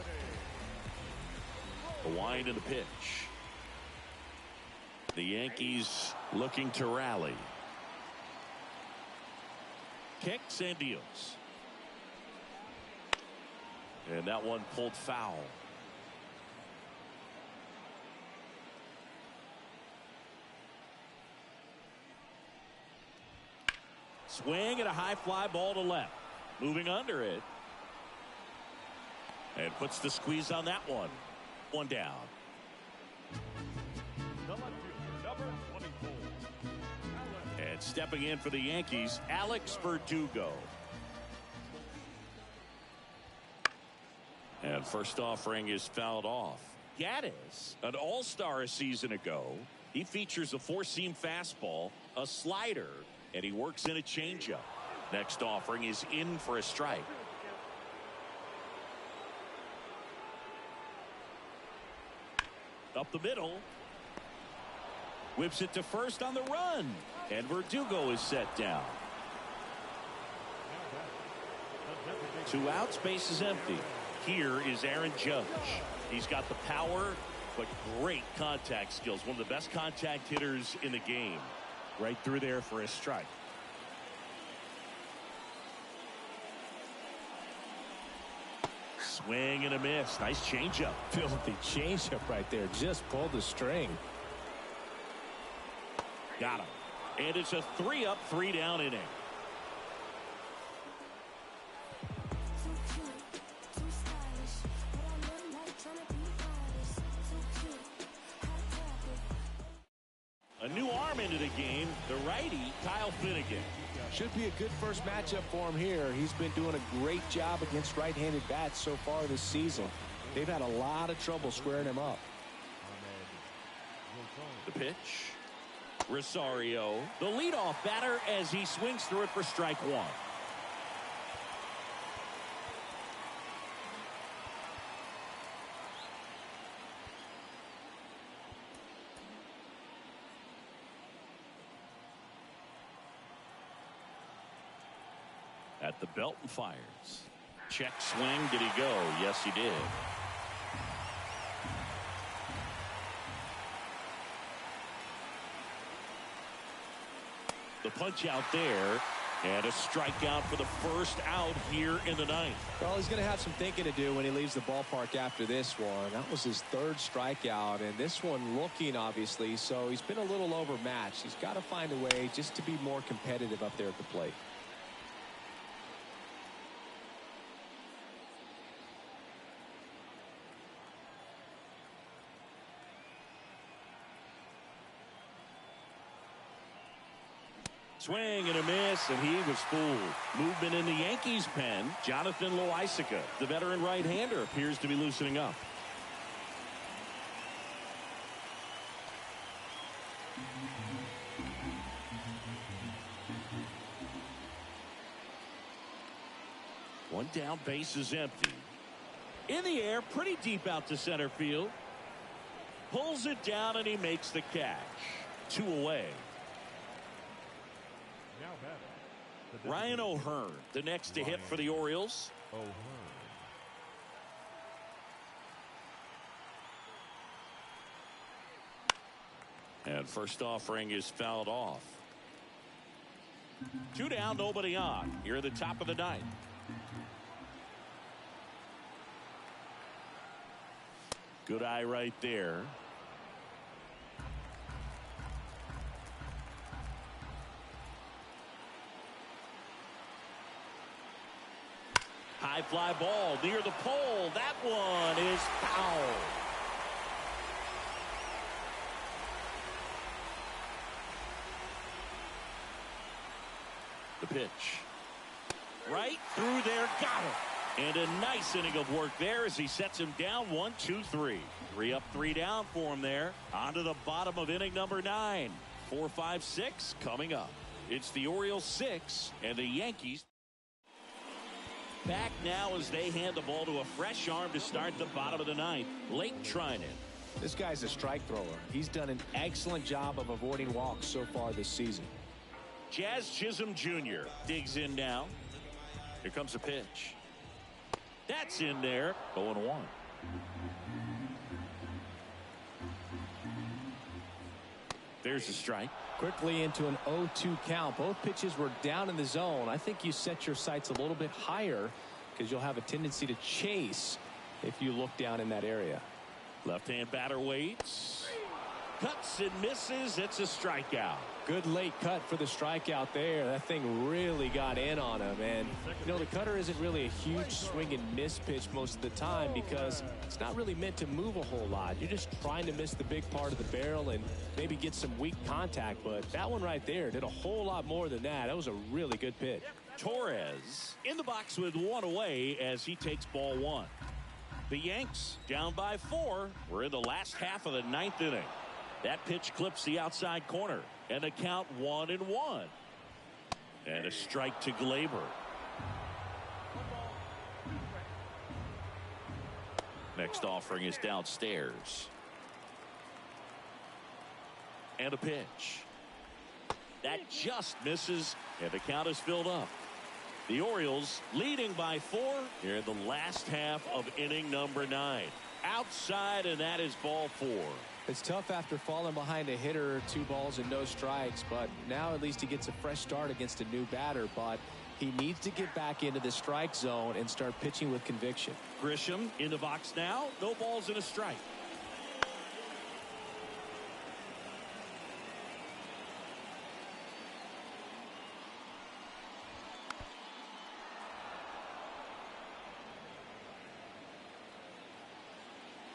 A wind and a pitch. The Yankees looking to rally. Kicks and deals. And that one pulled foul. Swing and a high fly ball to left. Moving under it. And puts the squeeze on that one. One down. And stepping in for the Yankees, Alex Verdugo. And first offering is fouled off. Gaddis, an all-star a season ago. He features a four-seam fastball, a slider, and he works in a changeup. Next offering is in for a strike. Up the middle. Whips it to first on the run. And Verdugo is set down. 2 outs, base is empty. Here is Aaron Judge. He's got the power, but great contact skills. One of the best contact hitters in the game. Right through there for a strike. Swing and a miss. Nice changeup. Filthy changeup right there. Just pulled the string. Got him. And it's a 3-up, 3-down inning. arm into the game, the righty, Kyle Finnegan. Should be a good first matchup for him here. He's been doing a great job against right-handed bats so far this season. They've had a lot of trouble squaring him up. The pitch. Rosario, the leadoff batter, as he swings through it for strike one. At the belt and fires. Check swing. Did he go? Yes, he did. The punch out there, and a strikeout for the first out here in the ninth. Well, he's going to have some thinking to do when he leaves the ballpark after this one. That was his third strikeout, and this one looking, obviously, so he's been a little overmatched. He's got to find a way just to be more competitive up there at the plate. Swing and a miss, and he was fooled. Movement in the Yankees pen. Jonathan Loaisiga, the veteran right-hander, appears to be loosening up. One down, base is empty. In the air, pretty deep out to center field. Pulls it down, and he makes the catch. 2 away. Now batting, Ryan O'Hearn, the next to hit for the Orioles. O'Hearn. And first offering is fouled off. 2 down, nobody on. Here at the top of the ninth. Good eye right there. High fly ball near the pole. That one is foul. The pitch. Right through there. Got it. And a nice inning of work there as he sets him down 1, 2, 3. 3 up, 3 down for him there. On to the bottom of inning number 9. 4, 5, 6 coming up. It's the Orioles 6 and the Yankees. Back now as they hand the ball to a fresh arm to start the bottom of the ninth. Lake Trinan. This guy's a strike thrower. He's done an excellent job of avoiding walks so far this season. Jazz Chisholm Jr. digs in now. Here comes a pitch. That's in there. 0-1. There's the strike. Quickly into an 0-2 count. Both pitches were down in the zone. I think you set your sights a little bit higher because you'll have a tendency to chase if you look down in that area. Left-hand batter waits. Cuts and misses. It's a strikeout. Good late cut for the strikeout there. That thing really got in on him. And, you know, the cutter isn't really a huge swing and miss pitch most of the time because it's not really meant to move a whole lot. You're just trying to miss the big part of the barrel and maybe get some weak contact. But that one right there did a whole lot more than that. That was a really good pitch. Torres in the box with 1 away as he takes ball 1. The Yanks down by 4. We're in the last half of the 9th inning. That pitch clips the outside corner. And the count 1-1. And a strike to Glaber. Next offering is downstairs. And a pitch. That just misses. And the count is filled up. The Orioles leading by 4 here in the last half of inning number 9. Outside, and that is ball 4. It's tough after falling behind a hitter, 2 balls and no strikes, but now at least he gets a fresh start against a new batter. But he needs to get back into the strike zone and start pitching with conviction. Grisham in the box now. No balls and a strike.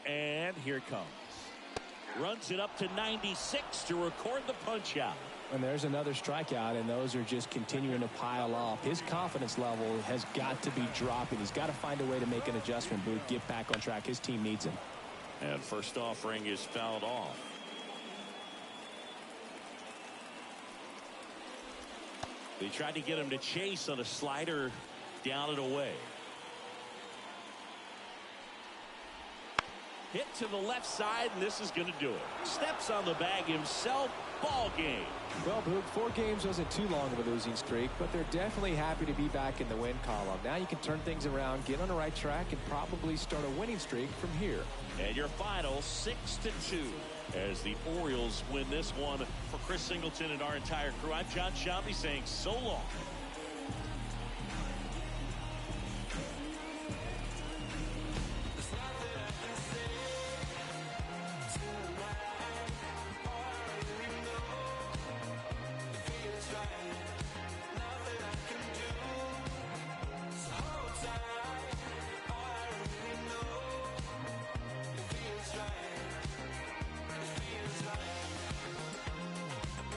And here it comes. Runs it up to 96 to record the punch out. And there's another strikeout, and those are just continuing to pile up. His confidence level has got to be dropping. He's got to find a way to make an adjustment, Boog, get back on track. His team needs him. And first offering is fouled off. They tried to get him to chase on a slider down and away. Hit to the left side, and this is going to do it. Steps on the bag himself. Ball game. Well, Boog, 4 games wasn't too long of a losing streak, but they're definitely happy to be back in the win column. Now you can turn things around, get on the right track, and probably start a winning streak from here. And your final 6-2 as the Orioles win this one. For Chris Singleton and our entire crew, I'm John Shambi saying so long.